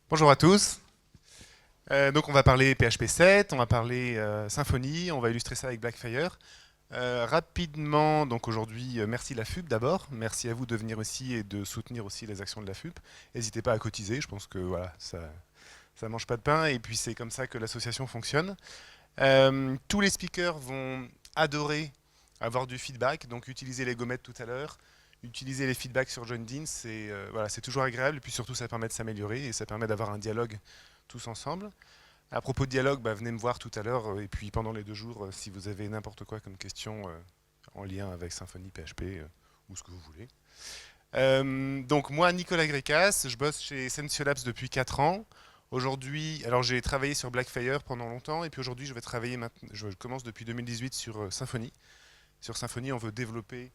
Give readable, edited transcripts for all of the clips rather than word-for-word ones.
Bonjour à tous. Donc on va parler PHP 7, on va parler Symfony, on va illustrer ça avec Blackfire. Rapidement, donc aujourd'hui, merci la FUB d'abord. Merci à vous de venir ici et de soutenir aussi les actions de la FUB. N'hésitez pas à cotiser, je pense que voilà, ça mange pas de pain et puis c'est comme ça que l'association fonctionne. Tous les speakers vont adorer avoir du feedback, donc utiliser les gommettes tout à l'heure, utiliser les feedbacks sur Joindin, c'est toujours agréable et puis surtout ça permet de s'améliorer et ça permet d'avoir un dialogue tous ensemble. À propos de dialogue, venez me voir tout à l'heure et puis pendant les 2 jours, si vous avez n'importe quoi comme question en lien avec Symfony, PHP ou ce que vous voulez. Donc moi, Nicolas Grécas, je bosse chez Sensio Labs depuis 4 ans. Aujourd'hui, alors j'ai travaillé sur Blackfire pendant longtemps et puis aujourd'hui je vais travailler maintenant, je commence depuis 2018 sur Symfony. Sur Symfony, on veut développer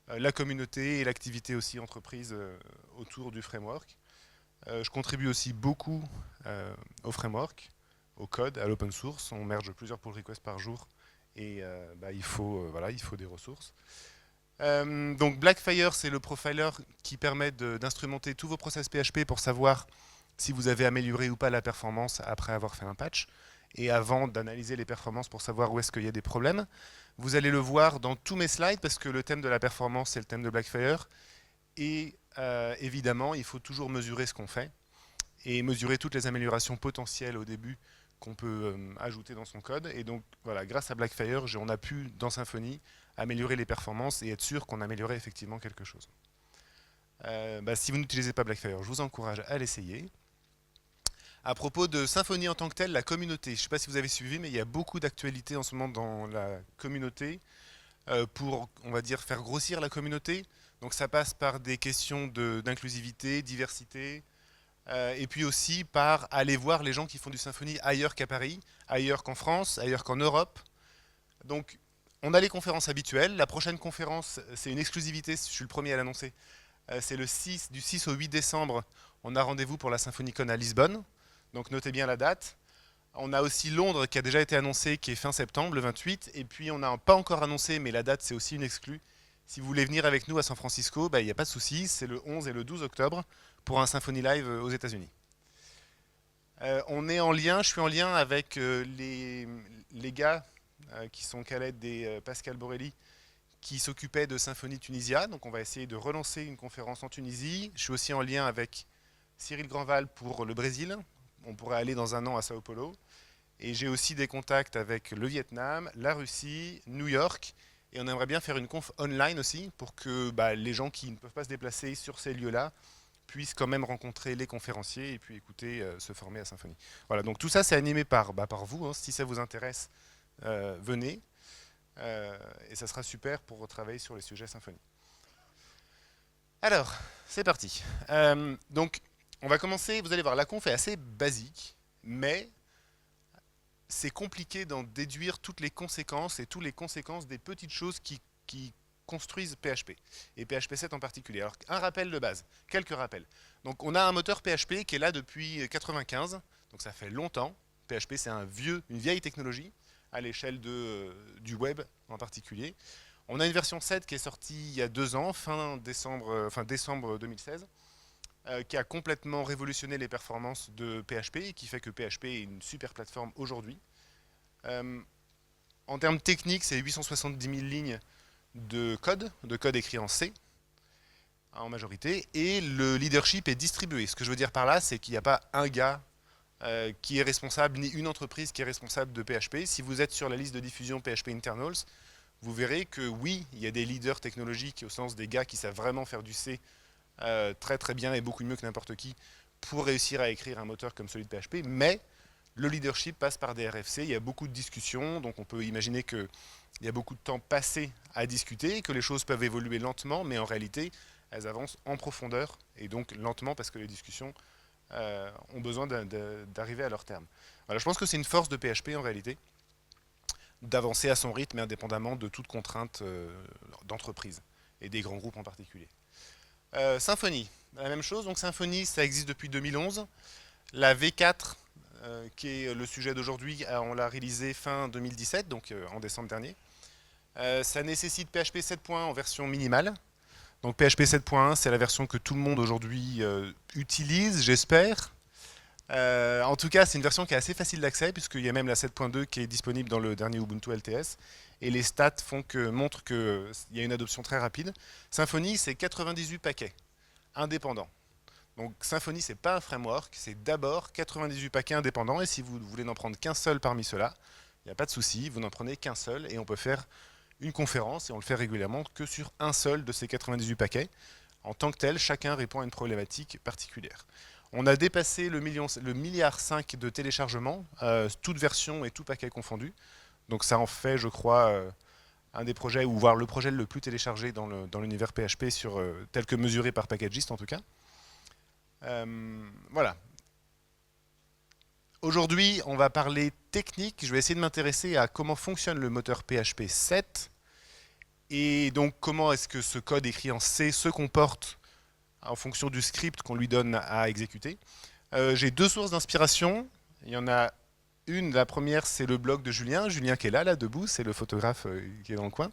la communauté et l'activité aussi entreprise autour du framework. Je contribue aussi beaucoup au framework, au code, à l'open source. On merge plusieurs pull requests par jour et voilà, il faut des ressources. Donc Blackfire, c'est le profiler qui permet d'instrumenter tous vos process PHP pour savoir si vous avez amélioré ou pas la performance après avoir fait un patch et avant d'analyser les performances pour savoir où est-ce qu'il y a des problèmes. Vous allez le voir dans tous mes slides parce que le thème de la performance, c'est le thème de Blackfire. Et évidemment, il faut toujours mesurer ce qu'on fait et mesurer toutes les améliorations potentielles au début qu'on peut ajouter dans son code. Et donc, voilà, grâce à Blackfire, on a pu, dans Symfony, améliorer les performances et être sûr qu'on améliorait effectivement quelque chose. Si vous n'utilisez pas Blackfire, je vous encourage à l'essayer. À propos de Symfony en tant que telle, la communauté, je ne sais pas si vous avez suivi, mais il y a beaucoup d'actualités en ce moment dans la communauté pour, on va dire, faire grossir la communauté. Donc ça passe par des questions d'inclusivité, diversité, et puis aussi par aller voir les gens qui font du Symfony ailleurs qu'à Paris, ailleurs qu'en France, ailleurs qu'en Europe. Donc on a les conférences habituelles. La prochaine conférence, c'est une exclusivité, je suis le premier à l'annoncer. C'est du 6 au 8 décembre. On a rendez-vous pour la SymphonyCon à Lisbonne. Donc notez bien la date. On a aussi Londres qui a déjà été annoncé, qui est fin septembre, le 28. Et puis on n'a pas encore annoncé, mais la date c'est aussi une exclue. Si vous voulez venir avec nous à San Francisco, il n'y a pas de souci, c'est le 11 et le 12 octobre pour un Symfony Live aux États-Unis. Je suis en lien avec les gars qui sont Khaled et Pascal Borelli qui s'occupaient de Symfony Tunisia. Donc on va essayer de relancer une conférence en Tunisie. Je suis aussi en lien avec Cyril Grandval pour le Brésil. On pourrait aller dans un an à Sao Paulo. Et j'ai aussi des contacts avec le Vietnam, la Russie, New York. Et on aimerait bien faire une conf online aussi pour que les gens qui ne peuvent pas se déplacer sur ces lieux-là puissent quand même rencontrer les conférenciers et puis écouter, se former à Symfony. Voilà, donc tout ça c'est animé par vous. Hein. Si ça vous intéresse, venez. Et ça sera super pour travailler sur les sujets Symfony. Alors, c'est parti. Donc, on va commencer. Vous allez voir, la conf est assez basique, mais c'est compliqué d'en déduire toutes les conséquences et toutes les conséquences des petites choses qui construisent PHP et PHP 7 en particulier. Alors un rappel de base, quelques rappels. Donc on a un moteur PHP qui est là depuis 95, donc ça fait longtemps. PHP c'est une vieille technologie à l'échelle du web en particulier. On a une version 7 qui est sortie il y a 2 ans, fin décembre 2016, qui a complètement révolutionné les performances de PHP et qui fait que PHP est une super plateforme aujourd'hui. Euh, En termes techniques, c'est 870 000 lignes de code écrit en C en majorité, et le leadership est distribué. Ce que je veux dire par là, c'est qu'il n'y a pas un gars qui est responsable, ni une entreprise qui est responsable de PHP. Si vous êtes sur la liste de diffusion PHP Internals, vous verrez que oui, il y a des leaders technologiques au sens des gars qui savent vraiment faire du C très très bien et beaucoup mieux que n'importe qui pour réussir à écrire un moteur comme celui de PHP, mais le leadership passe par des RFC, il y a beaucoup de discussions, donc on peut imaginer qu'il y a beaucoup de temps passé à discuter, que les choses peuvent évoluer lentement, mais en réalité, elles avancent en profondeur, et donc lentement parce que les discussions ont besoin d'arriver à leur terme. Voilà, je pense que c'est une force de PHP en réalité, d'avancer à son rythme, indépendamment de toute contrainte d'entreprise, et des grands groupes en particulier. Symfony, la même chose, donc Symfony, ça existe depuis 2011. La V4, qui est le sujet d'aujourd'hui, on l'a réalisé fin 2017, donc en décembre dernier. Ça nécessite PHP 7.1 en version minimale. Donc PHP 7.1, c'est la version que tout le monde aujourd'hui utilise, j'espère. En tout cas, c'est une version qui est assez facile d'accès, puisqu'il y a même la 7.2 qui est disponible dans le dernier Ubuntu LTS. Et les stats montrent qu'il y a une adoption très rapide. Symfony, c'est 98 paquets indépendants. Donc Symfony, c'est pas un framework, c'est d'abord 98 paquets indépendants. Et si vous voulez n'en prendre qu'un seul parmi ceux-là, il n'y a pas de souci, vous n'en prenez qu'un seul et on peut faire une conférence, et on le fait régulièrement, que sur un seul de ces 98 paquets. En tant que tel, chacun répond à une problématique particulière. On a dépassé le milliard 5 de téléchargements, toutes versions et tout paquet confondu. Donc ça en fait, je crois, un des projets, ou voire le projet le plus téléchargé dans l'univers PHP, tel que mesuré par Packagist en tout cas. Voilà. Aujourd'hui, on va parler technique. Je vais essayer de m'intéresser à comment fonctionne le moteur PHP 7 et donc comment est-ce que ce code écrit en C se comporte en fonction du script qu'on lui donne à exécuter. J'ai deux sources d'inspiration. Il y en a une, la première, c'est le blog de Julien. Julien qui est là debout, c'est le photographe qui est dans le coin.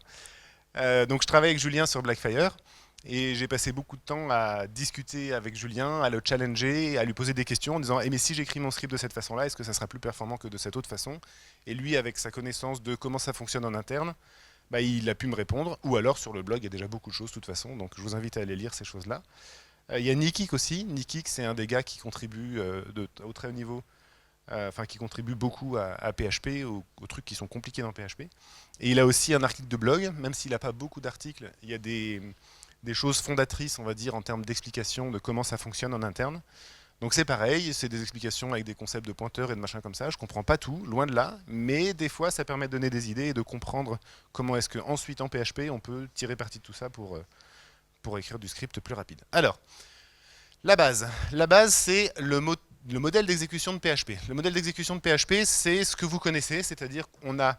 Donc je travaille avec Julien sur Blackfire. Et j'ai passé beaucoup de temps à discuter avec Julien, à le challenger, à lui poser des questions en disant mais si j'écris mon script de cette façon-là, est-ce que ça sera plus performant que de cette autre façon? Et lui, avec sa connaissance de comment ça fonctionne en interne, bah, il a pu me répondre. Ou alors sur le blog, il y a déjà beaucoup de choses de toute façon, donc je vous invite à aller lire ces choses-là. Il y a Nikik aussi. Nikik, c'est un des gars qui contribue au très haut niveau, enfin qui contribue beaucoup à PHP, aux trucs qui sont compliqués dans PHP. Et il a aussi un article de blog, même s'il n'a pas beaucoup d'articles, il y a des choses fondatrices, on va dire, en termes d'explication de comment ça fonctionne en interne. Donc c'est pareil, c'est des explications avec des concepts de pointeurs et de machin comme ça. Je comprends pas tout, loin de là, mais des fois ça permet de donner des idées et de comprendre comment est-ce qu'ensuite en PHP on peut tirer parti de tout ça pour écrire du script plus rapide. Alors, la base. La base, c'est le modèle d'exécution de PHP. Le modèle d'exécution de PHP, c'est ce que vous connaissez, c'est-à-dire qu'on a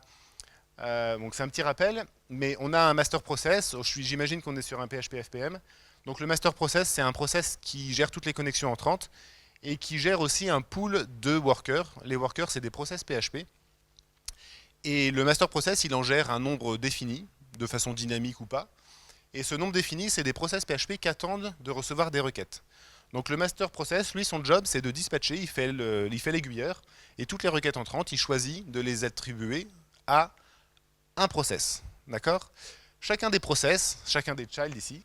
donc c'est un petit rappel, mais on a un master process. J'imagine qu'on est sur un PHP FPM. Donc le master process, c'est un process qui gère toutes les connexions entrantes et qui gère aussi un pool de workers. Les workers, c'est des process PHP. Et le master process, il en gère un nombre défini, de façon dynamique ou pas. Et ce nombre défini, c'est des process PHP qui attendent de recevoir des requêtes. Donc le master process, lui, son job, c'est de dispatcher, il fait l'aiguilleur, et toutes les requêtes entrantes, il choisit de les attribuer à un process. D'accord? Chacun des process, chacun des child ici,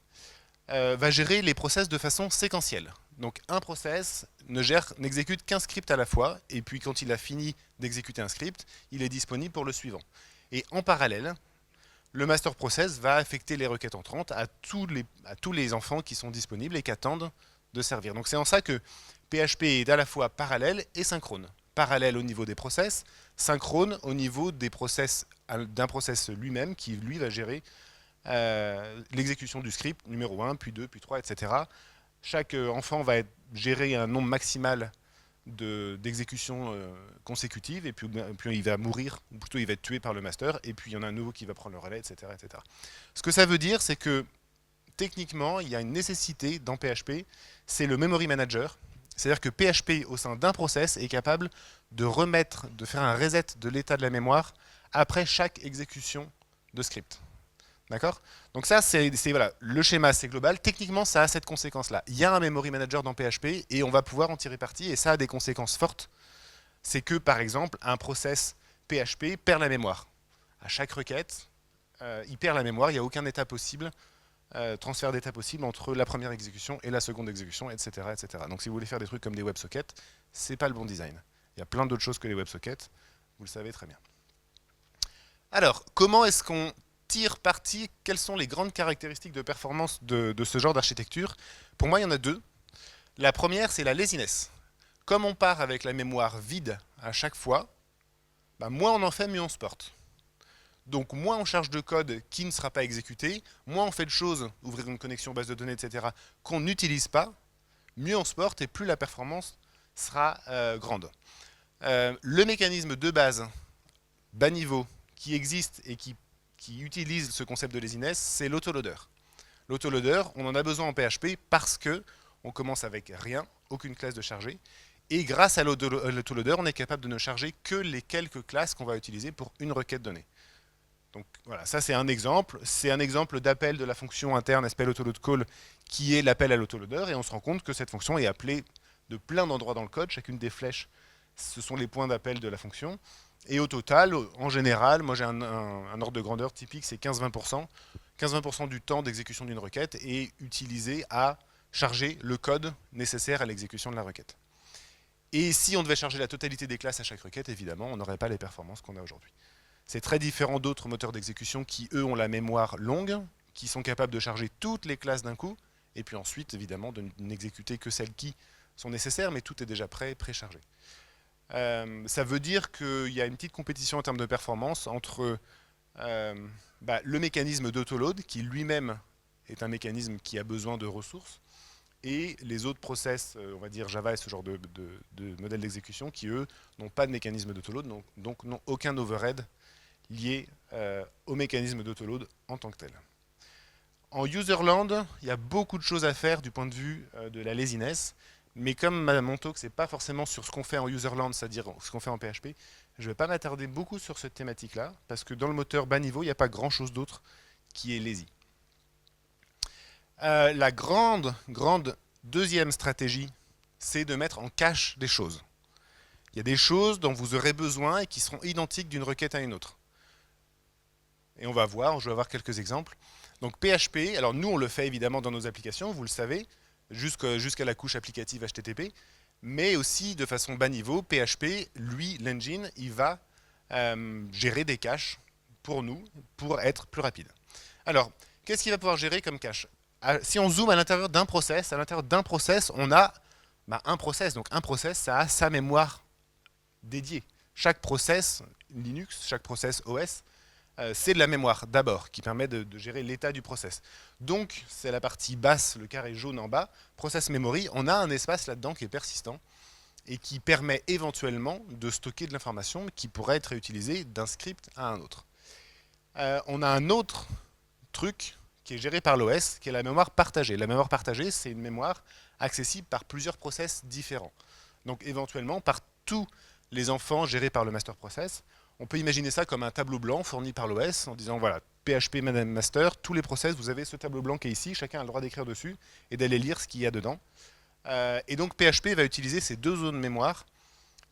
va gérer les process de façon séquentielle. Donc un process n'exécute qu'un script à la fois, et puis quand il a fini d'exécuter un script, il est disponible pour le suivant. Et en parallèle, le master process va affecter les requêtes entrantes à tous les enfants qui sont disponibles et qui attendent de servir. Donc c'est en ça que PHP est à la fois parallèle et synchrone. Parallèle au niveau des process, synchrone au niveau des process d'un process lui-même qui lui va gérer l'exécution du script numéro 1, puis 2, puis 3, etc. Chaque enfant va gérer un nombre maximal d'exécutions consécutives, et puis il va mourir, ou plutôt il va être tué par le master, et puis il y en a un nouveau qui va prendre le relais, etc. etc. Ce que ça veut dire, c'est que techniquement, il y a une nécessité dans PHP, c'est le memory manager. C'est-à-dire que PHP, au sein d'un process, est capable de faire un reset de l'état de la mémoire après chaque exécution de script. D'accord? Donc ça, voilà, le schéma, c'est global. Techniquement, ça a cette conséquence-là. Il y a un memory manager dans PHP et on va pouvoir en tirer parti, et ça a des conséquences fortes. C'est que, par exemple, un process PHP perd la mémoire. À chaque requête, il perd la mémoire, il n'y a aucun état possible, transfert d'état possible entre la première exécution et la seconde exécution, etc., etc. Donc si vous voulez faire des trucs comme des WebSockets, c'est pas le bon design. Il y a plein d'autres choses que les WebSockets, vous le savez très bien. Alors, comment est-ce qu'on tire parti? Quelles sont les grandes caractéristiques de performance de ce genre d'architecture? Pour moi, il y en a deux. La première, c'est la laziness. Comme on part avec la mémoire vide à chaque fois, bah, moins on en fait, mieux on se porte. Donc moins on charge de code qui ne sera pas exécuté, moins on fait de choses, ouvrir une connexion base de données, etc., qu'on n'utilise pas, mieux on se porte et plus la performance sera grande. Le mécanisme de base, bas niveau, qui existe et qui utilise ce concept de laziness, c'est l'autoloader. L'autoloader, on en a besoin en PHP parce que on commence avec rien, aucune classe de charger, et grâce à l'autoloader, on est capable de ne charger que les quelques classes qu'on va utiliser pour une requête donnée. Donc voilà, ça c'est un exemple. C'est un exemple d'appel de la fonction interne SPL autoload call qui est l'appel à l'autoloader, et on se rend compte que cette fonction est appelée de plein d'endroits dans le code. Chacune des flèches, ce sont les points d'appel de la fonction. Et au total, en général, moi j'ai un ordre de grandeur typique, c'est 15-20%. 15-20% du temps d'exécution d'une requête est utilisé à charger le code nécessaire à l'exécution de la requête. Et si on devait charger la totalité des classes à chaque requête, évidemment, on n'aurait pas les performances qu'on a aujourd'hui. C'est très différent d'autres moteurs d'exécution qui, eux, ont la mémoire longue, qui sont capables de charger toutes les classes d'un coup, et puis ensuite, évidemment, de n'exécuter que celles qui sont nécessaires, mais tout est déjà préchargé. Ça veut dire qu'il y a une petite compétition en termes de performance entre le mécanisme d'autoload, qui lui-même est un mécanisme qui a besoin de ressources, et les autres process, on va dire Java et ce genre de modèles d'exécution, qui eux n'ont pas de mécanisme d'autoload, donc n'ont aucun overhead lié au mécanisme d'autoload en tant que tel. En userland, il y a beaucoup de choses à faire du point de vue de la laziness, mais comme mon talk, c'est pas forcément sur ce qu'on fait en userland, c'est-à-dire ce qu'on fait en PHP, je ne vais pas m'attarder beaucoup sur cette thématique-là, parce que dans le moteur bas niveau, il n'y a pas grand-chose d'autre qui est lazy. La grande deuxième stratégie, c'est de mettre en cache des choses. Il y a des choses dont vous aurez besoin et qui seront identiques d'une requête à une autre. Et on va voir, je vais avoir quelques exemples. Donc PHP, alors nous on le fait évidemment dans nos applications, vous le savez, jusqu'à la couche applicative HTTP, mais aussi de façon bas niveau, PHP, lui, l'engine, il va gérer des caches pour nous, pour être plus rapide. Alors, qu'est-ce qu'il va pouvoir gérer comme cache? Si on zoome à l'intérieur d'un process, on a un process. Donc un process, ça a sa mémoire dédiée. Chaque process Linux, chaque process OS, c'est de la mémoire d'abord, qui permet de gérer l'état du process. Donc, c'est la partie basse, le carré jaune en bas, process memory. On a un espace là-dedans qui est persistant et qui permet éventuellement de stocker de l'information qui pourrait être réutilisée d'un script à un autre. On a un autre truc qui est géré par l'OS, qui est la mémoire partagée. La mémoire partagée, c'est une mémoire accessible par plusieurs process différents. Donc éventuellement, par tous les enfants gérés par le master process, on peut imaginer ça comme un tableau blanc fourni par l'OS en disant voilà, PHP master, tous les process, vous avez ce tableau blanc qui est ici, chacun a le droit d'écrire dessus et d'aller lire ce qu'il y a dedans. Et donc PHP va utiliser ces deux zones mémoire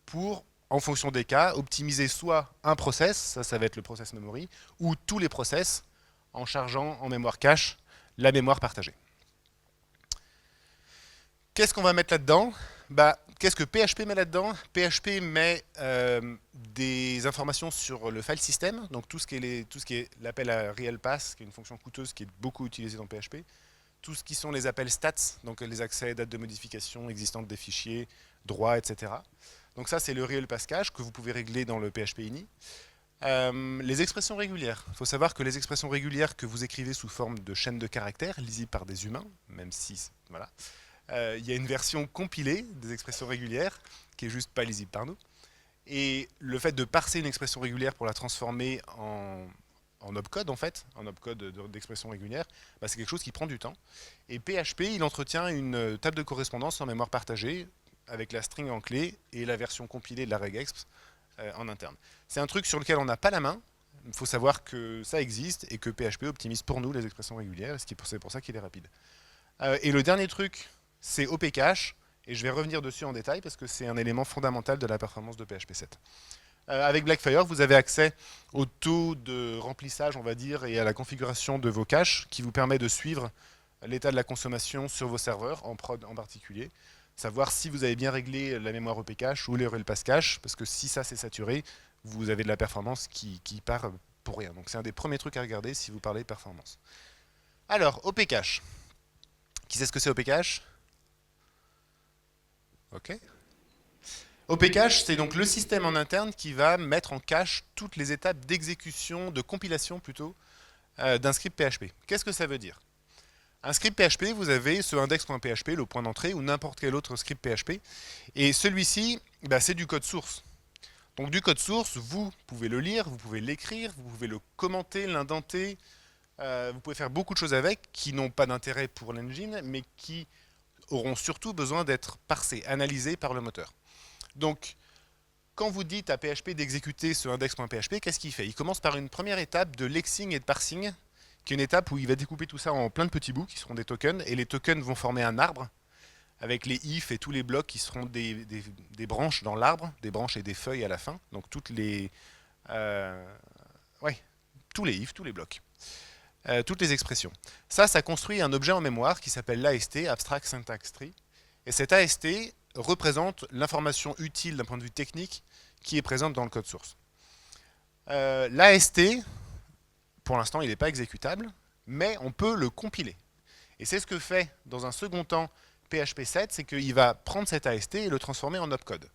pour, en fonction des cas, optimiser soit un process, ça va être le process memory, ou tous les process en chargeant en mémoire cache la mémoire partagée. Qu'est-ce qu'on va mettre là-dedans? Qu'est-ce que PHP met là-dedans? PHP met des informations sur le file system, donc tout ce qui est l'appel à real pass, qui est une fonction coûteuse qui est beaucoup utilisée dans PHP, tout ce qui sont les appels stats, donc les accès, dates de modification existantes des fichiers, droits, etc. Donc ça, c'est le real pass cache que vous pouvez régler dans le PHP ini. Les expressions régulières. Il faut savoir que les expressions régulières que vous écrivez sous forme de chaîne de caractères, lisibles par des humains, même si, voilà, il y a une version compilée des expressions régulières qui est juste pas lisible par nous. Et le fait de parser une expression régulière pour la transformer en opcode, en fait, en opcode d'expression régulière, c'est quelque chose qui prend du temps. Et PHP, il entretient une table de correspondance en mémoire partagée avec la string en clé et la version compilée de la regex en interne. C'est un truc sur lequel on n'a pas la main. Il faut savoir que ça existe et que PHP optimise pour nous les expressions régulières, c'est pour ça qu'il est rapide. Et le dernier truc, c'est OPCache, et je vais revenir dessus en détail parce que c'est un élément fondamental de la performance de PHP 7. Avec Blackfire, vous avez accès au taux de remplissage, on va dire, et à la configuration de vos caches qui vous permet de suivre l'état de la consommation sur vos serveurs, en prod en particulier, savoir si vous avez bien réglé la mémoire OPCache ou le real pass cache, parce que si ça c'est saturé, vous avez de la performance qui part pour rien. Donc c'est un des premiers trucs à regarder si vous parlez de performance. Alors, OPCache. Qui sait ce que c'est OPCache? Ok. OPCache, c'est donc le système en interne qui va mettre en cache toutes les étapes d'exécution, de compilation plutôt, d'un script PHP. Qu'est-ce que ça veut dire? Un script PHP, vous avez ce index.php, le point d'entrée, ou n'importe quel autre script PHP. Et celui-ci, c'est du code source. Donc du code source, vous pouvez le lire, vous pouvez l'écrire, vous pouvez le commenter, l'indenter. Vous pouvez faire beaucoup de choses avec qui n'ont pas d'intérêt pour l'engine, mais qui auront surtout besoin d'être parsés, analysés par le moteur. Donc, quand vous dites à PHP d'exécuter ce index.php, qu'est-ce qu'il fait? Il commence par une première étape de lexing et de parsing, qui est une étape où il va découper tout ça en plein de petits bouts qui seront des tokens, et les tokens vont former un arbre avec les if et tous les blocs qui seront des branches dans l'arbre, des branches et des feuilles à la fin. Donc euh, ouais, tous les if, tous les blocs, toutes les expressions. Ça construit un objet en mémoire qui s'appelle l'AST, Abstract Syntax Tree. Et cet AST représente l'information utile d'un point de vue technique qui est présente dans le code source. L'AST, pour l'instant, il n'est pas exécutable, mais on peut le compiler. Et c'est ce que fait, dans un second temps, PHP 7, c'est qu'il va prendre cet AST et le transformer en opcode.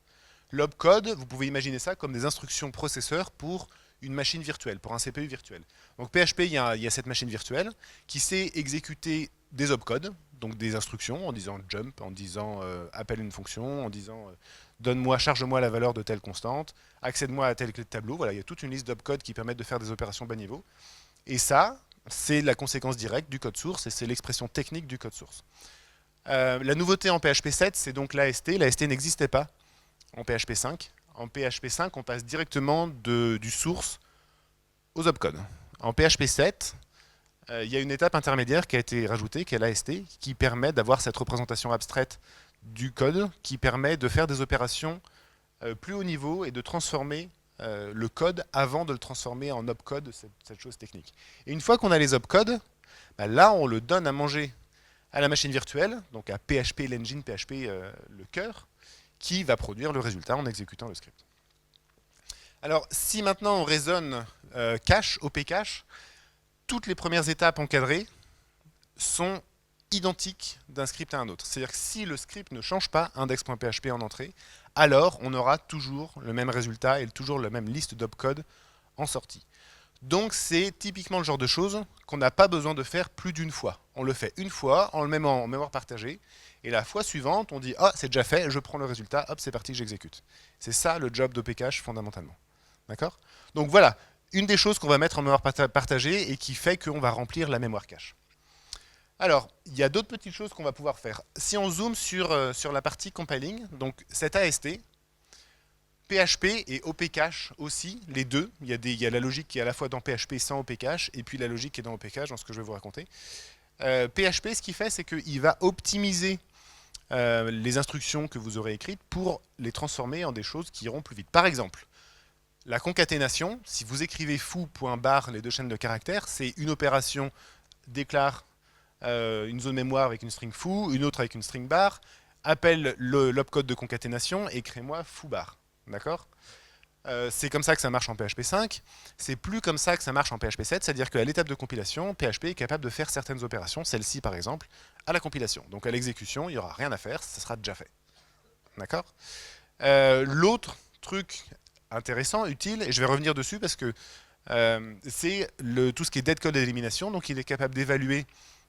L'opcode, vous pouvez imaginer ça comme des instructions processeurs pour une machine virtuelle, pour un CPU virtuel. Donc PHP, il y a cette machine virtuelle qui sait exécuter des opcodes, donc des instructions en disant jump, en disant appelle une fonction, en disant donne-moi, charge-moi la valeur de telle constante, accède-moi à telle clé de tableau. Voilà, il y a toute une liste d'opcodes qui permettent de faire des opérations bas niveau. Et ça, c'est la conséquence directe du code source et c'est l'expression technique du code source. La nouveauté en PHP 7, c'est donc l'AST. L'AST n'existait pas en PHP 5. En PHP 5, on passe directement du source aux opcodes. En PHP 7, il y a une étape intermédiaire qui a été rajoutée, qui est l'AST, qui permet d'avoir cette représentation abstraite du code, qui permet de faire des opérations plus haut niveau et de transformer le code avant de le transformer en opcode, cette chose technique. Et une fois qu'on a les opcodes, bah là, on le donne à manger à la machine virtuelle, donc à PHP l'engine, PHP le cœur, qui va produire le résultat en exécutant le script. Alors, si maintenant on raisonne cache, OP cache, toutes les premières étapes encadrées sont identiques d'un script à un autre. C'est-à-dire que si le script ne change pas index.php en entrée, alors on aura toujours le même résultat et toujours la même liste d'opcodes en sortie. Donc c'est typiquement le genre de choses qu'on n'a pas besoin de faire plus d'une fois. On le fait une fois, on le met en mémoire partagée, et la fois suivante, on dit « Ah, c'est déjà fait, je prends le résultat, hop, c'est parti, j'exécute ». C'est ça le job d'OP-Cache fondamentalement. D'accord ? Donc voilà, une des choses qu'on va mettre en mémoire partagée et qui fait qu'on va remplir la mémoire cache. Alors, il y a d'autres petites choses qu'on va pouvoir faire. Si on zoome sur la partie compiling, donc cet AST, PHP et OP-Cache aussi, les deux. Il y a la logique qui est à la fois dans PHP sans OP-Cache, et puis la logique qui est dans OP-Cache, dans ce que je vais vous raconter. PHP, ce qu'il fait, c'est qu'il va optimiser les instructions que vous aurez écrites pour les transformer en des choses qui iront plus vite. Par exemple, la concaténation, si vous écrivez foo.bar, les deux chaînes de caractères, c'est une opération déclare une zone mémoire avec une string foo, une autre avec une string bar, appelle l'opcode de concaténation et crée-moi foo-bar. D'accord ? C'est comme ça que ça marche en PHP 5. C'est plus comme ça que ça marche en PHP 7, c'est-à-dire qu'à l'étape de compilation, PHP est capable de faire certaines opérations, celle-ci par exemple, à la compilation. Donc à l'exécution, il n'y aura rien à faire, ça sera déjà fait. D'accord ? L'autre truc intéressant, utile, et je vais revenir dessus parce que c'est tout ce qui est dead code élimination. Donc il est capable d'évaluer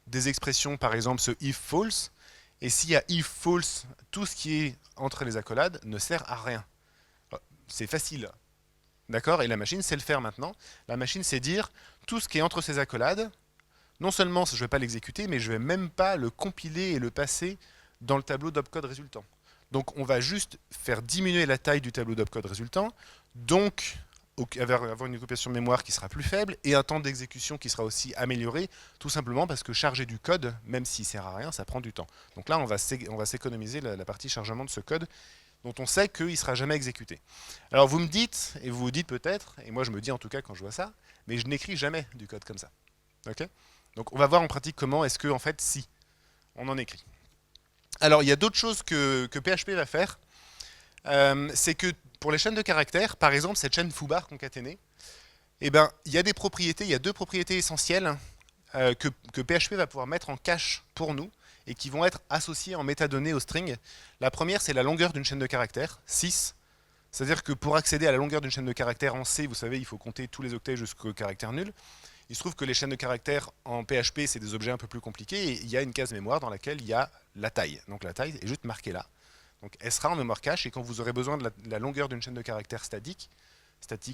des expressions, par exemple ce if false, et s'il y a if false, tout ce qui est entre les accolades ne sert à rien. C'est facile, d'accord? Et la machine sait le faire maintenant. La machine sait dire tout ce qui est entre ces accolades, non seulement je ne vais pas l'exécuter, mais je ne vais même pas le compiler et le passer dans le tableau d'opcode résultant. Donc on va juste faire diminuer la taille du tableau d'opcode résultant, donc avoir une occupation de mémoire qui sera plus faible et un temps d'exécution qui sera aussi amélioré, tout simplement parce que charger du code, même s'il ne sert à rien, ça prend du temps. Donc là, on va s'économiser la partie chargement de ce code dont on sait qu'il ne sera jamais exécuté. Alors vous me dites, et vous vous dites peut-être, et moi je me dis en tout cas quand je vois ça, mais je n'écris jamais du code comme ça. Okay ? Donc on va voir en pratique comment est-ce que, en fait, si, on en écrit. Alors il y a d'autres choses que PHP va faire. C'est que pour les chaînes de caractères, par exemple cette chaîne foobar concaténée, eh ben, il y a des propriétés, il y a deux propriétés essentielles que PHP va pouvoir mettre en cache pour nous et qui vont être associées en métadonnées au string. La première, c'est la longueur d'une chaîne de caractères, 6. C'est-à-dire que pour accéder à la longueur d'une chaîne de caractères en C, vous savez, il faut compter tous les octets jusqu'au caractère nul. Il se trouve que les chaînes de caractères en PHP, c'est des objets un peu plus compliqués, et il y a une case mémoire dans laquelle il y a la taille. Donc la taille est juste marquée là. Donc elle sera en mémoire cache, et quand vous aurez besoin de la longueur d'une chaîne de caractères statique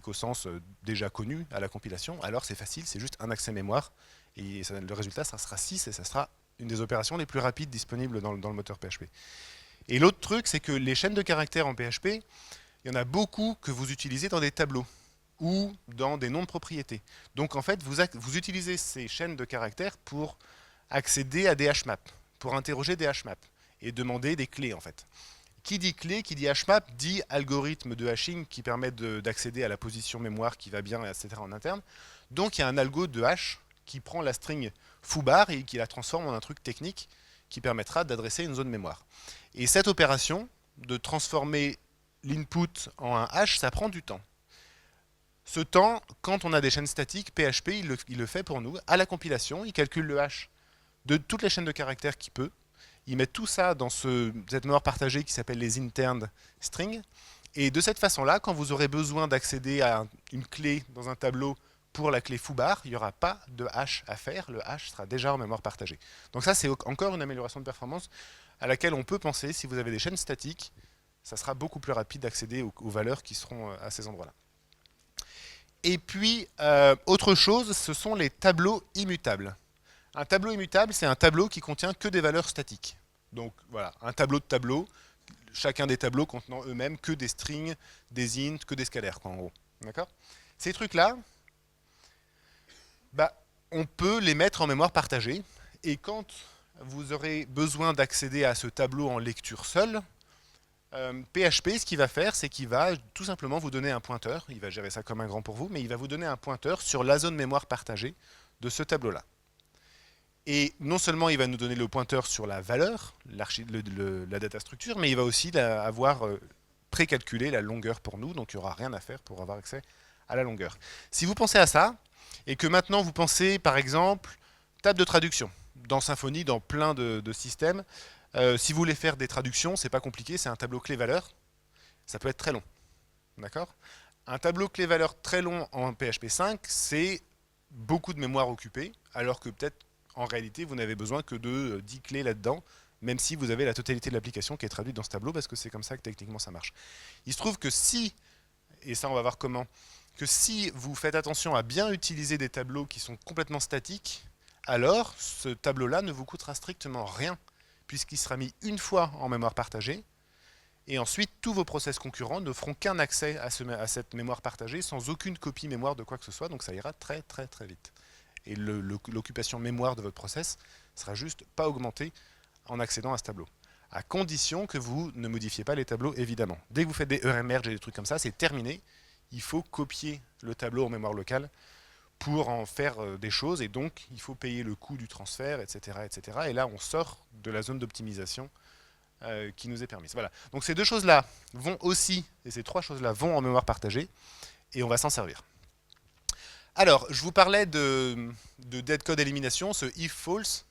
au sens déjà connu à la compilation, alors c'est facile, c'est juste un accès mémoire, et le résultat, ça sera 6, et ça sera une des opérations les plus rapides disponibles dans le moteur PHP. Et l'autre truc, c'est que les chaînes de caractères en PHP, il y en a beaucoup que vous utilisez dans des tableaux ou dans des noms de propriétés. Donc en fait, vous utilisez ces chaînes de caractères pour accéder à des hashmaps, pour interroger des hashmaps. et demander des clés en fait. Qui dit clé, qui dit hashmap, dit algorithme de hashing qui permet d'accéder à la position mémoire qui va bien, etc. en interne. Donc il y a un algo de hash qui prend la string foobar et qui la transforme en un truc technique qui permettra d'adresser une zone mémoire. Et cette opération de transformer l'input en un hash, ça prend du temps. Ce temps, quand on a des chaînes statiques, PHP, il le fait pour nous. À la compilation, il calcule le hash de toutes les chaînes de caractères qu'il peut. Il met tout ça dans cette mémoire partagée qui s'appelle les interned strings. Et de cette façon-là, quand vous aurez besoin d'accéder à une clé dans un tableau pour la clé foobar, il n'y aura pas de hash à faire. Le hash sera déjà en mémoire partagée. Donc ça, c'est encore une amélioration de performance à laquelle on peut penser. Si vous avez des chaînes statiques, ça sera beaucoup plus rapide d'accéder aux valeurs qui seront à ces endroits-là. Et puis, autre chose, ce sont les tableaux immutables. Un tableau immutable, c'est un tableau qui contient que des valeurs statiques. Donc voilà, un tableau de tableaux, chacun des tableaux contenant eux-mêmes que des strings, des int, que des scalaires, quoi, en gros. D'accord ? Ces trucs-là, on peut les mettre en mémoire partagée. Et quand vous aurez besoin d'accéder à ce tableau en lecture seule, PHP, ce qu'il va faire, c'est qu'il va tout simplement vous donner un pointeur. Il va gérer ça comme un grand pour vous, mais il va vous donner un pointeur sur la zone mémoire partagée de ce tableau-là. Et non seulement il va nous donner le pointeur sur la valeur, la data structure, mais il va aussi avoir précalculé la longueur pour nous, donc il n'y aura rien à faire pour avoir accès à la longueur. Si vous pensez à ça, et que maintenant vous pensez par exemple table de traduction, dans Symfony, dans plein de systèmes, si vous voulez faire des traductions, c'est pas compliqué, c'est un tableau clé-valeur, ça peut être très long. D'accord ? Un tableau clé-valeur très long en PHP 5, c'est beaucoup de mémoire occupée, alors que peut-être en réalité, vous n'avez besoin que de 10 clés là-dedans, même si vous avez la totalité de l'application qui est traduite dans ce tableau, parce que c'est comme ça que techniquement ça marche. Il se trouve que si, et ça on va voir comment, que si vous faites attention à bien utiliser des tableaux qui sont complètement statiques, alors ce tableau-là ne vous coûtera strictement rien, puisqu'il sera mis une fois en mémoire partagée, et ensuite tous vos process concurrents ne feront qu'un accès à cette mémoire partagée sans aucune copie mémoire de quoi que ce soit, donc ça ira très très très vite. Et l'occupation mémoire de votre process sera juste pas augmentée en accédant à ce tableau. À condition que vous ne modifiez pas les tableaux, évidemment. Dès que vous faites des ERMerge et des trucs comme ça, c'est terminé. Il faut copier le tableau en mémoire locale pour en faire des choses, et donc il faut payer le coût du transfert, etc., etc. Et là, on sort de la zone d'optimisation qui nous est permise. Voilà. Donc ces deux choses-là vont aussi, et ces trois choses-là vont en mémoire partagée, et on va s'en servir. Alors, je vous parlais de dead code élimination, ce if false.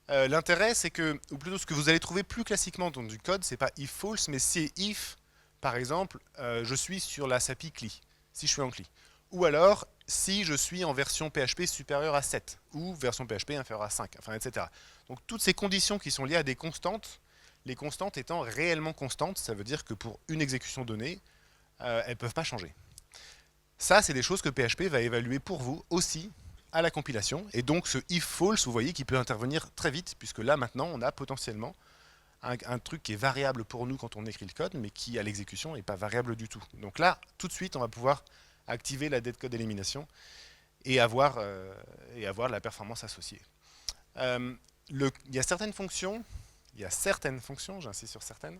L'intérêt, c'est que, ou plutôt ce que vous allez trouver plus classiquement dans du code, c'est pas if false, mais c'est if, par exemple, je suis sur la SAPI CLI, si je suis en CLI. Ou alors, si je suis en version PHP supérieure à 7, ou version PHP inférieure à 5, enfin, etc. Donc, toutes ces conditions qui sont liées à des constantes, les constantes étant réellement constantes, ça veut dire que pour une exécution donnée, elles ne peuvent pas changer. Ça, c'est des choses que PHP va évaluer pour vous aussi à la compilation. Et donc, ce if false, vous voyez qu'il peut intervenir très vite, puisque là, maintenant, on a potentiellement un truc qui est variable pour nous quand on écrit le code, mais qui, à l'exécution, n'est pas variable du tout. Donc là, tout de suite, on va pouvoir activer la dead code élimination et avoir la performance associée. Il y a certaines fonctions, j'insiste sur certaines,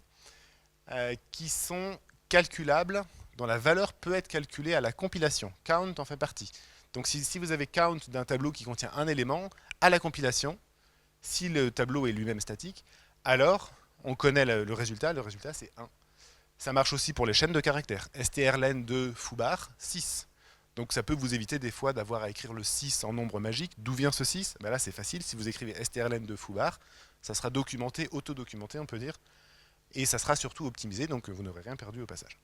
qui sont calculables, dont la valeur peut être calculée à la compilation. Count en fait partie. Donc si vous avez count d'un tableau qui contient un élément, à la compilation, si le tableau est lui-même statique, alors on connaît le résultat c'est 1. Ça marche aussi pour les chaînes de caractères. strlen de foobar, 6. Donc ça peut vous éviter des fois d'avoir à écrire le 6 en nombre magique. D'où vient ce 6 ? Ben là c'est facile, si vous écrivez strlen de foobar, ça sera documenté, auto-documenté on peut dire, et ça sera surtout optimisé, donc vous n'aurez rien perdu au passage.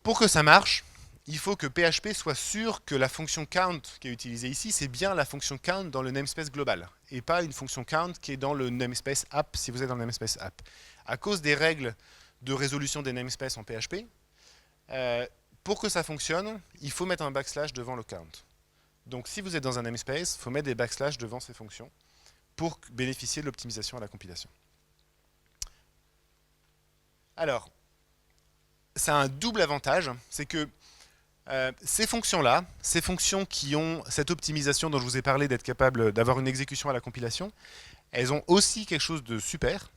Pour que ça marche, il faut que PHP soit sûr que la fonction count qui est utilisée ici, c'est bien la fonction count dans le namespace global, et pas une fonction count qui est dans le namespace app, si vous êtes dans le namespace app. À cause des règles de résolution des namespaces en PHP, pour que ça fonctionne, il faut mettre un backslash devant le count. Donc si vous êtes dans un namespace, il faut mettre des backslash devant ces fonctions pour bénéficier de l'optimisation à la compilation. Alors, ça a un double avantage, c'est que ces fonctions-là, ces fonctions qui ont cette optimisation dont je vous ai parlé, d'être capable d'avoir une exécution à la compilation, elles ont aussi quelque chose de super,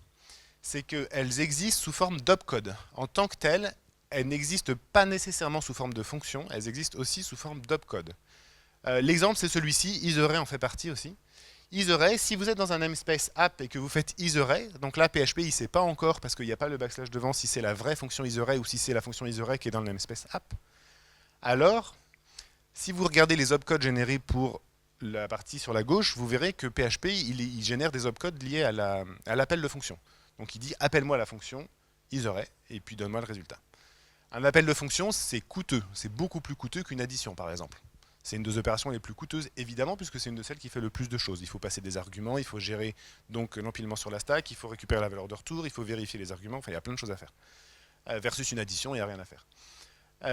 c'est qu'elles existent sous forme d'opcode. En tant que telles, elles n'existent pas nécessairement sous forme de fonction, elles existent aussi sous forme d'opcode. L'exemple, c'est celui-ci, isArray en fait partie aussi. isArray, si vous êtes dans un namespace app et que vous faites isArray, donc là PHP il ne sait pas encore parce qu'il n'y a pas le backslash devant si c'est la vraie fonction isArray ou si c'est la fonction isArray qui est dans le namespace app. Alors, si vous regardez les opcodes générés pour la partie sur la gauche, vous verrez que PHP il génère des opcodes liés à l'appel de fonction. Donc il dit appelle-moi la fonction isArray et puis donne-moi le résultat. Un appel de fonction, c'est coûteux, c'est beaucoup plus coûteux qu'une addition par exemple. C'est une des opérations les plus coûteuses, évidemment, puisque c'est une de celles qui fait le plus de choses. Il faut passer des arguments, il faut gérer donc l'empilement sur la stack, il faut récupérer la valeur de retour, il faut vérifier les arguments, enfin il y a plein de choses à faire. Versus une addition, il n'y a rien à faire.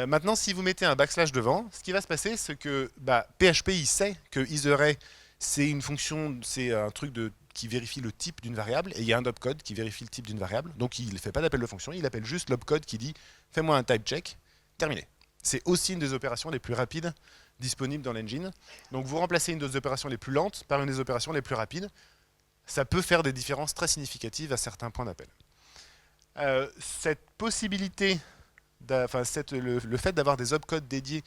Maintenant, si vous mettez un backslash devant, ce qui va se passer, c'est que PHP, il sait que isArray, c'est une fonction, c'est un truc qui vérifie le type d'une variable, et il y a un opcode qui vérifie le type d'une variable, donc il ne fait pas d'appel de fonction, il appelle juste l'opcode qui dit « fais-moi un type check », terminé. C'est aussi une des opérations les plus rapides disponibles dans l'engine. Donc vous remplacez une des opérations les plus lentes par une des opérations les plus rapides. Ça peut faire des différences très significatives à certains points d'appel. Cette possibilité, le fait d'avoir des opcodes dédiés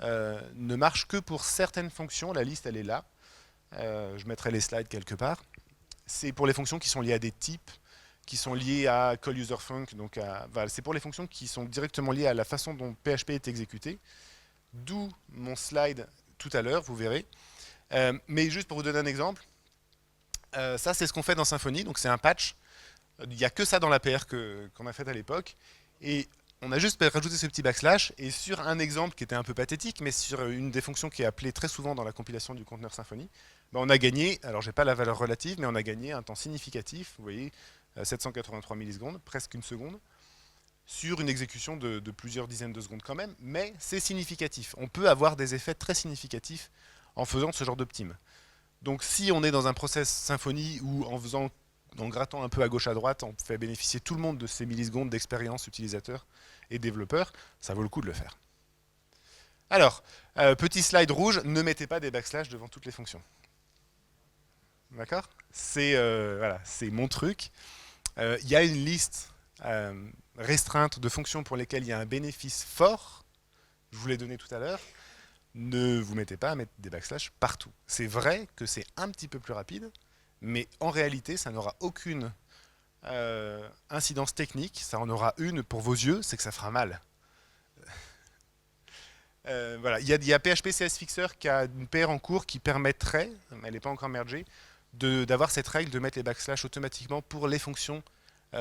ne marche que pour certaines fonctions. La liste, elle est là. Je mettrai les slides quelque part. C'est pour les fonctions qui sont liées à des types, qui sont liées à callUserFunc. Donc c'est pour les fonctions qui sont directement liées à la façon dont PHP est exécuté. D'où mon slide tout à l'heure, vous verrez. Mais juste pour vous donner un exemple, ça c'est ce qu'on fait dans Symfony, donc c'est un patch. Il n'y a que ça dans l'APR qu'on a fait à l'époque. Et on a juste rajouté ce petit backslash, et sur un exemple qui était un peu pathétique, mais sur une des fonctions qui est appelée très souvent dans la compilation du conteneur Symfony, on a gagné, alors j'ai pas la valeur relative, mais on a gagné un temps significatif, vous voyez, 783 millisecondes, presque une seconde, sur une exécution de plusieurs dizaines de secondes quand même, mais c'est significatif. On peut avoir des effets très significatifs en faisant ce genre d'optime. Donc si on est dans un process Symfony où en grattant un peu à gauche à droite, on fait bénéficier tout le monde de ces millisecondes d'expérience utilisateur et développeur, ça vaut le coup de le faire. Alors, petit slide rouge, ne mettez pas des backslash devant toutes les fonctions. D'accord ? C'est voilà, c'est mon truc. Il y a une liste restreinte de fonctions pour lesquelles il y a un bénéfice fort. Je vous l'ai donné tout à l'heure. Ne vous mettez pas à mettre des backslash partout. C'est vrai que c'est un petit peu plus rapide, mais en réalité, ça n'aura aucune incidence technique. Ça en aura une pour vos yeux, c'est que ça fera mal. Voilà. Il y a PHP CS Fixer qui a une PR en cours qui permettrait, mais elle n'est pas encore mergée, d'avoir cette règle de mettre les backslash automatiquement pour les fonctions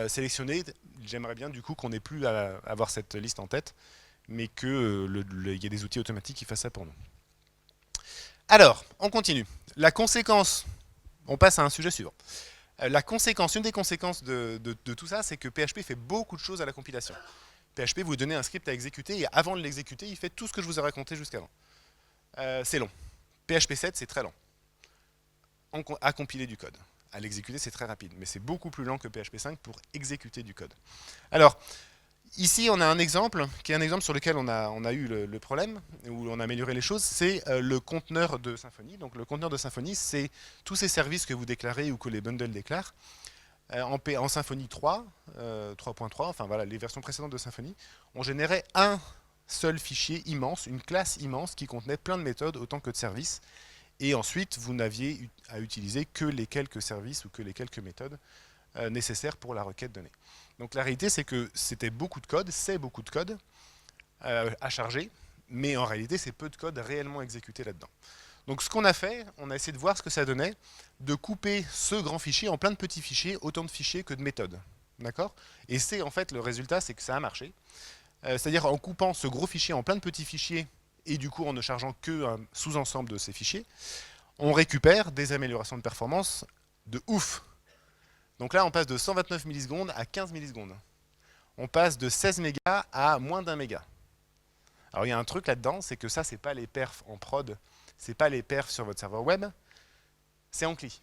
sélectionnées. J'aimerais bien du coup qu'on n'ait plus à avoir cette liste en tête, mais qu'il y ait des outils automatiques qui fassent ça pour nous. Alors, on continue. La conséquence, on passe à un sujet suivant. La conséquence, une des conséquences de tout ça, c'est que PHP fait beaucoup de choses à la compilation. PHP vous donne un script à exécuter, et avant de l'exécuter, il fait tout ce que je vous ai raconté jusqu'avant. C'est long. PHP 7, c'est très lent. À compiler du code. À l'exécuter, c'est très rapide, mais c'est beaucoup plus lent que PHP 5 pour exécuter du code. Alors, ici, on a un exemple, qui est un exemple sur lequel on a eu le problème, où on a amélioré les choses, c'est le conteneur de Symfony. Donc le conteneur de Symfony, c'est tous ces services que vous déclarez ou que les bundles déclarent. En Symfony 3, 3.3, enfin voilà, les versions précédentes de Symfony, on générait un seul fichier immense, une classe immense qui contenait plein de méthodes autant que de services. Et ensuite, vous n'aviez à utiliser que les quelques services ou que les quelques méthodes nécessaires pour la requête donnée. Donc la réalité, c'est que c'était beaucoup de code, c'est beaucoup de code à charger, mais en réalité, c'est peu de code réellement exécuté là-dedans. Donc ce qu'on a fait, on a essayé de voir ce que ça donnait, de couper ce grand fichier en plein de petits fichiers, autant de fichiers que de méthodes. D'accord ? Et c'est en fait le résultat, c'est que ça a marché. C'est-à-dire en coupant ce gros fichier en plein de petits fichiers, et du coup en ne chargeant qu'un sous-ensemble de ces fichiers, on récupère des améliorations de performance de ouf. Donc là, on passe de 129 millisecondes à 15 millisecondes. On passe de 16 mégas à moins d'1 méga. Alors il y a un truc là-dedans, c'est que ça, c'est pas les perfs en prod, c'est pas les perfs sur votre serveur web, c'est en CLI.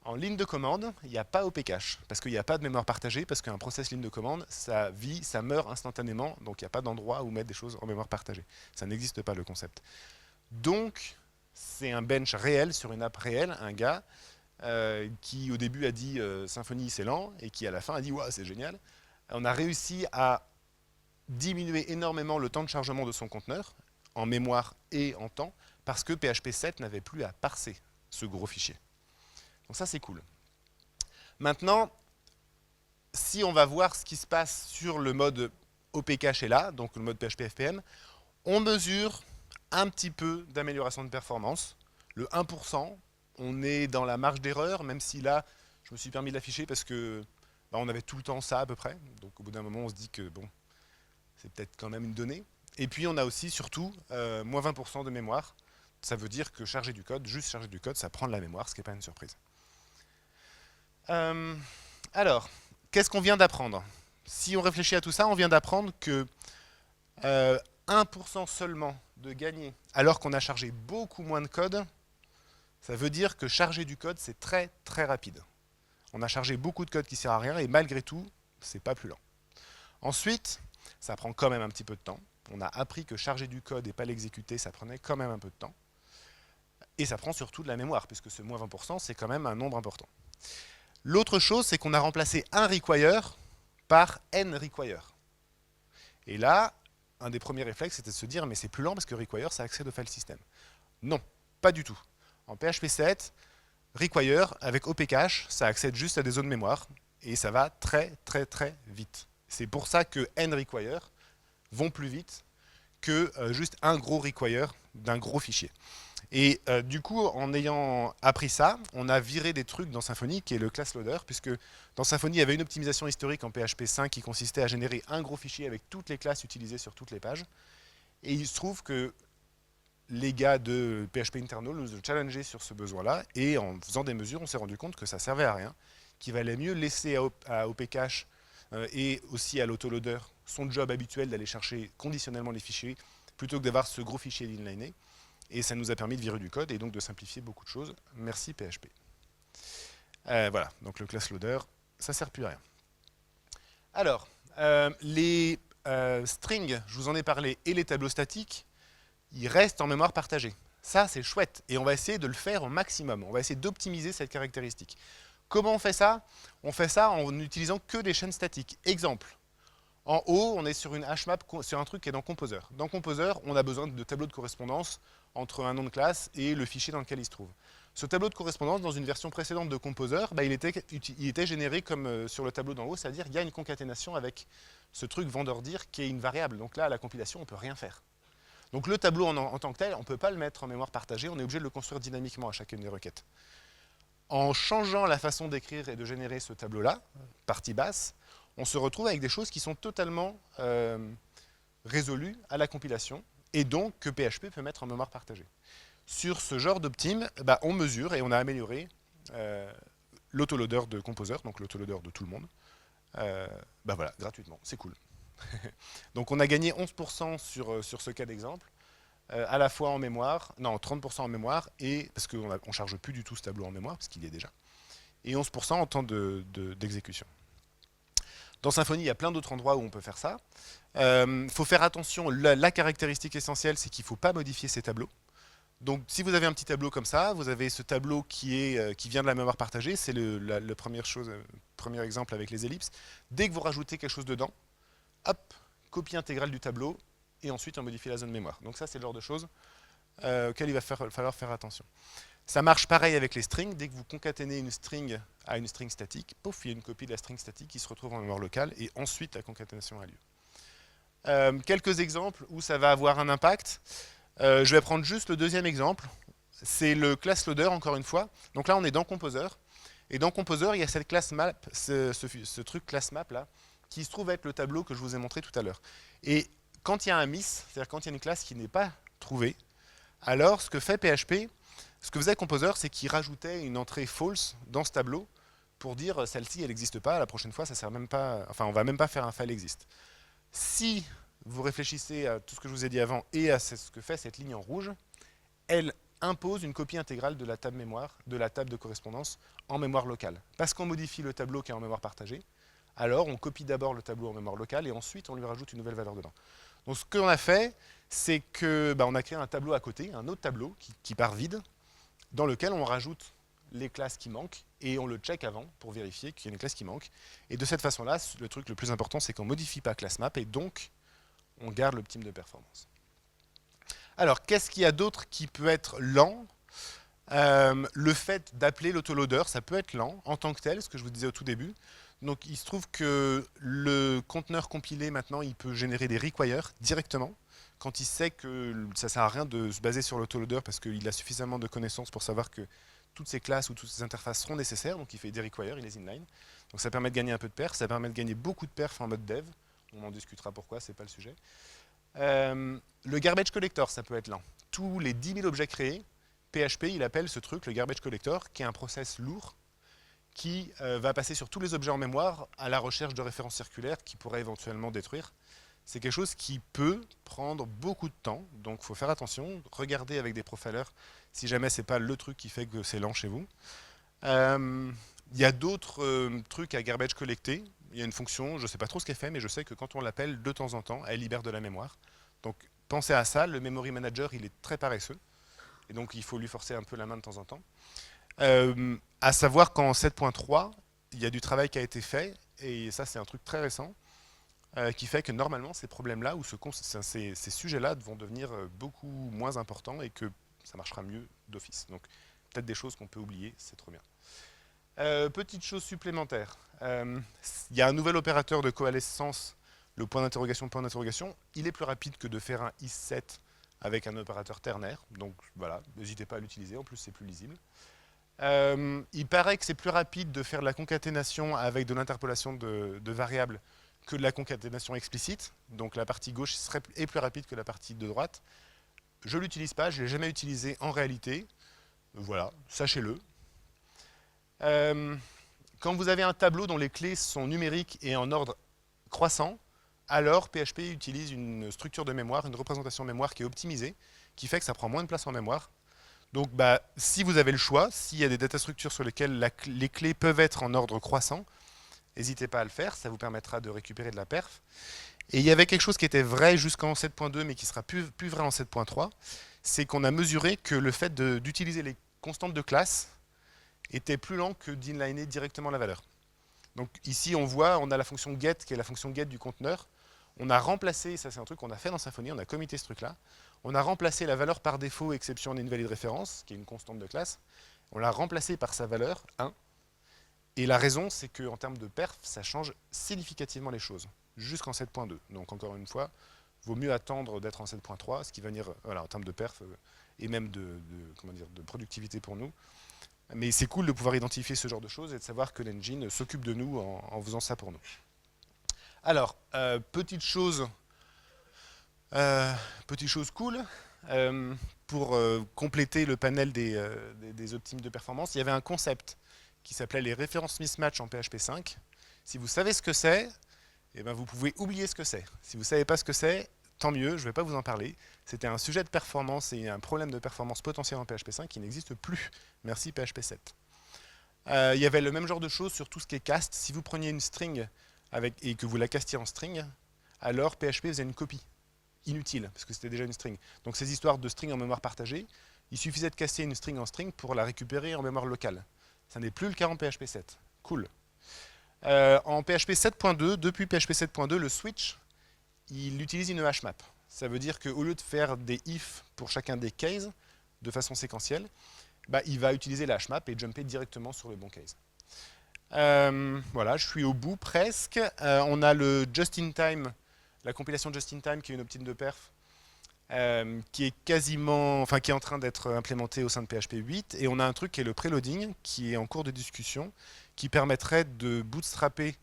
En ligne de commande, il n'y a pas OP cache, parce qu'il n'y a pas de mémoire partagée, parce qu'un process ligne de commande, ça vit, ça meurt instantanément, donc il n'y a pas d'endroit où mettre des choses en mémoire partagée. Ça n'existe pas, le concept. Donc, c'est un bench réel sur une app réelle, un gars qui au début a dit Symfony c'est lent, et qui à la fin a dit ouais, c'est génial. On a réussi à diminuer énormément le temps de chargement de son conteneur, en mémoire et en temps, parce que PHP 7 n'avait plus à parser ce gros fichier. Donc ça c'est cool. Maintenant, si on va voir ce qui se passe sur le mode OP Cache est là, donc le mode PHP FPM, on mesure un petit peu d'amélioration de performance. Le 1%, on est dans la marge d'erreur, même si là, je me suis permis de l'afficher parce que on avait tout le temps ça à peu près. Donc au bout d'un moment, on se dit que bon, c'est peut-être quand même une donnée. Et puis on a aussi, surtout, moins 20% de mémoire. Ça veut dire que charger du code, juste charger du code, ça prend de la mémoire, ce qui n'est pas une surprise. Alors, qu'est-ce qu'on vient d'apprendre? Si on réfléchit à tout ça, on vient d'apprendre que 1% seulement de gagner, alors qu'on a chargé beaucoup moins de code, ça veut dire que charger du code, c'est très très rapide. On a chargé beaucoup de code qui ne sert à rien, et malgré tout, c'est pas plus lent. Ensuite, ça prend quand même un petit peu de temps. On a appris que charger du code et pas l'exécuter, ça prenait quand même un peu de temps. Et ça prend surtout de la mémoire, puisque ce moins 20%, c'est quand même un nombre important. L'autre chose, c'est qu'on a remplacé un require par n require. Et là, un des premiers réflexes, c'était de se dire, mais c'est plus lent parce que require, ça accède au file system. Non, pas du tout. En PHP 7, require, avec OP Cache, ça accède juste à des zones mémoire, et ça va très très très vite. C'est pour ça que n require vont plus vite que juste un gros require d'un gros fichier. Et du coup, en ayant appris ça, on a viré des trucs dans Symfony, qui est le class loader, puisque dans Symfony, il y avait une optimisation historique en PHP 5 qui consistait à générer un gros fichier avec toutes les classes utilisées sur toutes les pages. Et il se trouve que les gars de PHP Internal nous ont challengé sur ce besoin-là, et en faisant des mesures, on s'est rendu compte que ça servait à rien, qu'il valait mieux laisser à OP Cache et aussi à l'autoloader son job habituel d'aller chercher conditionnellement les fichiers, plutôt que d'avoir ce gros fichier d'inliné. Et ça nous a permis de virer du code et donc de simplifier beaucoup de choses. Merci PHP. Voilà, donc le class loader, ça ne sert plus à rien. Alors, les strings, je vous en ai parlé, et les tableaux statiques, ils restent en mémoire partagée. Ça, c'est chouette. Et on va essayer de le faire au maximum. On va essayer d'optimiser cette caractéristique. Comment on fait ça? On fait ça en n'utilisant que des chaînes statiques. Exemple. En haut, on est sur une hashmap, sur un truc qui est dans Composer. Dans Composer, on a besoin de tableaux de correspondance entre un nom de classe et le fichier dans lequel il se trouve. Ce tableau de correspondance, dans une version précédente de Composer, il était généré comme sur le tableau d'en haut, c'est-à-dire qu'il y a une concaténation avec ce truc vendeur-dire qui est une variable. Donc là, à la compilation, on ne peut rien faire. Donc le tableau en tant que tel, on ne peut pas le mettre en mémoire partagée, on est obligé de le construire dynamiquement à chacune des requêtes. En changeant la façon d'écrire et de générer ce tableau-là, partie basse, on se retrouve avec des choses qui sont totalement résolues à la compilation, et donc que PHP peut mettre en mémoire partagée. Sur ce genre d'optime, on mesure et on a amélioré l'autoloader de Composer, donc l'autoloader de tout le monde, voilà, gratuitement, c'est cool. Donc on a gagné 11% sur ce cas d'exemple, à la fois en mémoire, non, 30% en mémoire, et parce qu'on ne charge plus du tout ce tableau en mémoire, parce qu'il y est déjà, et 11% en temps d'exécution. Dans Symfony, il y a plein d'autres endroits où on peut faire ça. Faut faire attention, la caractéristique essentielle, c'est qu'il ne faut pas modifier ces tableaux. Donc si vous avez un petit tableau comme ça, vous avez ce tableau qui vient de la mémoire partagée, c'est le premier exemple avec les ellipses. Dès que vous rajoutez quelque chose dedans, hop, copie intégrale du tableau, et ensuite on modifie la zone mémoire. Donc ça, c'est le genre de choses auxquelles il va falloir faire attention. Ça marche pareil avec les strings. Dès que vous concaténez une string à une string statique, pouf, il y a une copie de la string statique qui se retrouve en mémoire locale, et ensuite la concaténation a lieu. Quelques exemples où ça va avoir un impact. Je vais prendre juste le deuxième exemple. C'est le class loader, encore une fois. Donc là, on est dans Composer. Et dans Composer, il y a cette class map, ce truc class map là, qui se trouve être le tableau que je vous ai montré tout à l'heure. Et quand il y a un miss, c'est-à-dire quand il y a une classe qui n'est pas trouvée, alors ce que fait PHP, ce que faisait Composer, c'est qu'il rajoutait une entrée false dans ce tableau pour dire celle-ci, elle n'existe pas, la prochaine fois, ça sert même pas, enfin, on va même pas faire un file exist. Si vous réfléchissez à tout ce que je vous ai dit avant et à ce que fait cette ligne en rouge, elle impose une copie intégrale de la table mémoire, de la table de correspondance en mémoire locale. Parce qu'on modifie le tableau qui est en mémoire partagée, alors on copie d'abord le tableau en mémoire locale et ensuite on lui rajoute une nouvelle valeur dedans. Donc ce qu'on a fait, c'est que on a créé un tableau à côté, un autre tableau qui part vide, dans lequel on rajoute les classes qui manquent et on le check avant pour vérifier qu'il y a une classe qui manque. Et de cette façon-là, le truc le plus important, c'est qu'on ne modifie pas class map et donc on garde l'optime de performance. Alors, qu'est-ce qu'il y a d'autre qui peut être lent? Le fait d'appeler l'autoloader, ça peut être lent en tant que tel, ce que je vous disais au tout début. Donc il se trouve que le conteneur compilé maintenant, il peut générer des requires directement quand il sait que ça ne sert à rien de se baser sur l'autoloader parce qu'il a suffisamment de connaissances pour savoir que toutes ces classes ou toutes ces interfaces seront nécessaires. Donc il fait des requires, il les inline. Donc ça permet de gagner un peu de perf, ça permet de gagner beaucoup de perf en mode dev. On en discutera pourquoi, c'est pas le sujet. Le garbage collector, ça peut être lent. Tous les 10 000 objets créés, PHP, il appelle ce truc le garbage collector, qui est un process lourd qui va passer sur tous les objets en mémoire à la recherche de références circulaires qui pourraient éventuellement détruire. C'est quelque chose qui peut prendre beaucoup de temps, donc il faut faire attention, regardez avec des profilers si jamais c'est pas le truc qui fait que c'est lent chez vous. Il y a d'autres trucs à garbage collecter. Il y a une fonction, je ne sais pas trop ce qu'elle fait, mais je sais que quand on l'appelle de temps en temps, elle libère de la mémoire. Donc pensez à ça, le memory manager il est très paresseux, et donc il faut lui forcer un peu la main de temps en temps. À savoir qu'en 7.3, il y a du travail qui a été fait, et ça c'est un truc très récent, qui fait que normalement ces problèmes-là, ou ces sujets-là vont devenir beaucoup moins importants et que ça marchera mieux d'office. Donc peut-être des choses qu'on peut oublier, c'est trop bien. Petite chose supplémentaire, il y a un nouvel opérateur de coalescence, le point d'interrogation, il est plus rapide que de faire un is7 avec un opérateur ternaire, donc voilà, n'hésitez pas à l'utiliser, en plus c'est plus lisible. Il paraît que c'est plus rapide de faire de la concaténation avec de l'interpolation de variables que de la concaténation explicite. Donc la partie gauche est plus rapide que la partie de droite. Je ne l'utilise pas, je ne l'ai jamais utilisé en réalité. Voilà, sachez-le. Quand vous avez un tableau dont les clés sont numériques et en ordre croissant, alors PHP utilise une structure de mémoire, une représentation mémoire qui est optimisée, qui fait que ça prend moins de place en mémoire. Donc, si vous avez le choix, s'il y a des datastructures sur lesquelles les clés peuvent être en ordre croissant, n'hésitez pas à le faire, ça vous permettra de récupérer de la perf. Et il y avait quelque chose qui était vrai jusqu'en 7.2, mais qui sera plus vrai en 7.3, c'est qu'on a mesuré que le fait d'utiliser les constantes de classe était plus lent que d'inliner directement la valeur. Donc ici, on voit, on a la fonction get, qui est la fonction get du conteneur. On a remplacé, ça c'est un truc qu'on a fait dans Symfony, on a commité ce truc-là. On a remplacé la valeur par défaut, exception en invalid référence, qui est une constante de classe. On l'a remplacé par sa valeur, 1. Et la raison, c'est qu'en termes de perf, ça change significativement les choses, jusqu'en 7.2. Donc encore une fois, il vaut mieux attendre d'être en 7.3, ce qui va venir voilà, en termes de perf et même de productivité pour nous. Mais c'est cool de pouvoir identifier ce genre de choses et de savoir que l'engine s'occupe de nous en faisant ça pour nous. Alors, petite chose cool, pour compléter le panel des optimes de performance, il y avait un concept qui s'appelait les références mismatch en PHP 5. Si vous savez ce que c'est, eh ben vous pouvez oublier ce que c'est. Si vous ne savez pas ce que c'est, tant mieux, je ne vais pas vous en parler. C'était un sujet de performance et un problème de performance potentiel en PHP 5 qui n'existe plus. Merci PHP 7. Il y avait le même genre de choses sur tout ce qui est cast. Si vous preniez une string et que vous la castiez en string, alors PHP faisait une copie inutile, parce que c'était déjà une string. Donc ces histoires de string en mémoire partagée, il suffisait de caster une string en string pour la récupérer en mémoire locale. Ça n'est plus le cas en PHP 7. Cool. En PHP 7.2, depuis PHP 7.2, le switch, il utilise une hashmap. Ça veut dire qu'au lieu de faire des if pour chacun des cases, de façon séquentielle, il va utiliser la hashmap et jumper directement sur le bon case. Voilà, je suis au bout presque. On a le just-in-time, la compilation just-in-time qui est une optime de perf, qui est qui est en train d'être implémentée au sein de PHP 8. Et on a un truc qui est le preloading, qui est en cours de discussion, qui permettrait de bootstrapper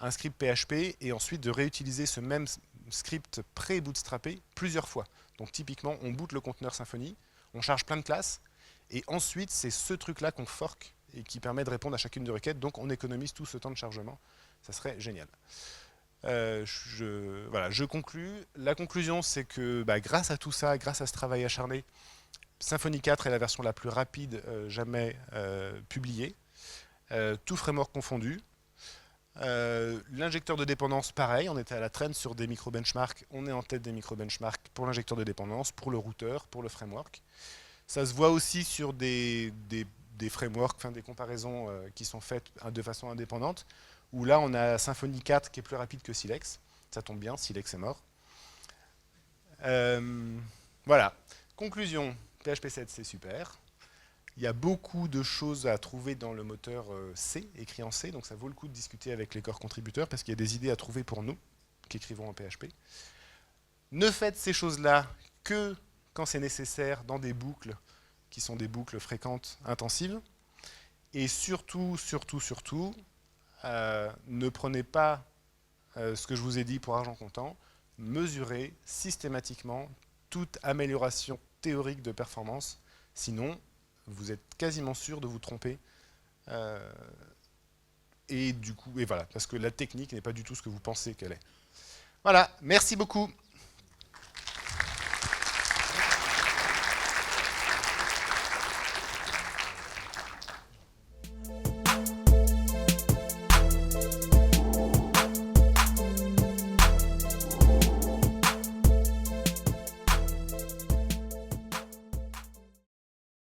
un script PHP et ensuite de réutiliser ce même script pré-bootstrappé plusieurs fois. Donc typiquement, on boot le conteneur Symfony, on charge plein de classes, et ensuite c'est ce truc-là qu'on fork et qui permet de répondre à chacune des requêtes, donc on économise tout ce temps de chargement. Ça serait génial. Je conclus. La conclusion, c'est que grâce à tout ça, grâce à ce travail acharné, Symfony 4 est la version la plus rapide jamais publiée, tout framework confondu. L'injecteur de dépendance, pareil, on était à la traîne sur des micro-benchmarks, on est en tête des micro-benchmarks pour l'injecteur de dépendance, pour le routeur, pour le framework. Ça se voit aussi sur des des frameworks, enfin des comparaisons qui sont faites de façon indépendante, où là on a Symfony 4 qui est plus rapide que Silex. Ça tombe bien, Silex est mort. Voilà. Conclusion, PHP 7 c'est super. Il y a beaucoup de choses à trouver dans le moteur C, écrit en C, donc ça vaut le coup de discuter avec les corps contributeurs parce qu'il y a des idées à trouver pour nous qui écrivons en PHP. Ne faites ces choses-là que quand c'est nécessaire dans des boucles qui sont des boucles fréquentes, intensives. Et surtout, ne prenez pas ce que je vous ai dit pour argent comptant. Mesurez systématiquement toute amélioration théorique de performance. Sinon, vous êtes quasiment sûr de vous tromper. Et du coup, et voilà, parce que la technique n'est pas du tout ce que vous pensez qu'elle est. Voilà, merci beaucoup.